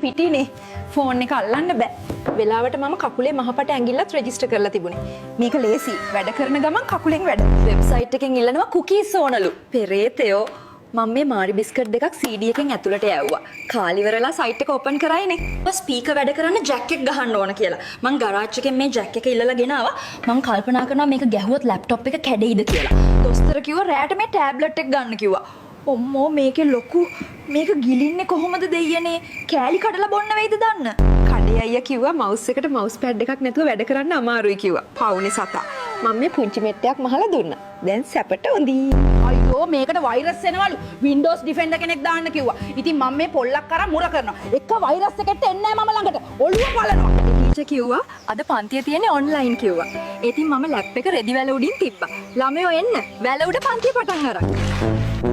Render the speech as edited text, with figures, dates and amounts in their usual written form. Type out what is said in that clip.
පිටිනේ. Phone එක අල්ලන්න බෑ. වෙලාවට මම කකුලේ මහපට ඇඟිල්ලත් රෙජිස්ටර් කරලා තිබුණේ. මේක ලේසි. වැඩ කරන ගමන් කකුලෙන් වැඩ. වෙබ්සයිට් එකෙන් ඉල්ලනවා කුකීස් ඕනලු. පෙරේතයෝ මම මේ මාරි බිස්කට් දෙකක් CD එකෙන් ඇතුළට යවුවා. කාලිවරලා සයිට් එක ඕපන් කරයිනේ. ස්පීකර් වැඩ කරන්න ජැක් එක ගහන්න ඕන කියලා. මං ගරාජ් එකෙන් මේ ජැක් එක ඉල්ලලා ගෙනාවා. මං කල්පනා කරනවා මේක ගැහුවොත් ලැප්ටොප් එක කැඩෙයිද කියලා. දොස්තර කිව්වා රෑට මේ ටැබ්ලට් එක ගන්න කිව්වා. ඔම්මෝ මේකේ ලොකු මේක ගිලින්නේ කොහොමද දෙයියනේ? කෑලි කඩලා බොන්න වෙයිද දන්න? කඩේ අයියා කිව්වා මවුස් එකට මවුස් පෑඩ් එකක් නැතුව වැඩ කරන්න අමාරුයි කිව්වා. පවුනේ සතා. මම මේ පුංචි මෙට්ටයක් මහලා දුන්නා. දැන් සැපට හොඳී. අයියෝ මේකට වෛරස් එනවලු. Windows Defender කෙනෙක් දාන්න කිව්වා. ඉතින් මම මේ පොල්ලක් අරන් මුර කරනවා. එක වෛරස් එකකට එන්නේ නැහැ මම ළඟට. ඔළුව පලනවා. ටීචර් කිව්වා අද පන්තිය තියෙන්නේ ඔන්ලයින් කිව්වා. ඉතින් මම ලැප් එක රෙදි වැල උඩින් තිබ්බා. ළමයෝ එන්න. වැල උඩ පන්තිය පටන් අරන්.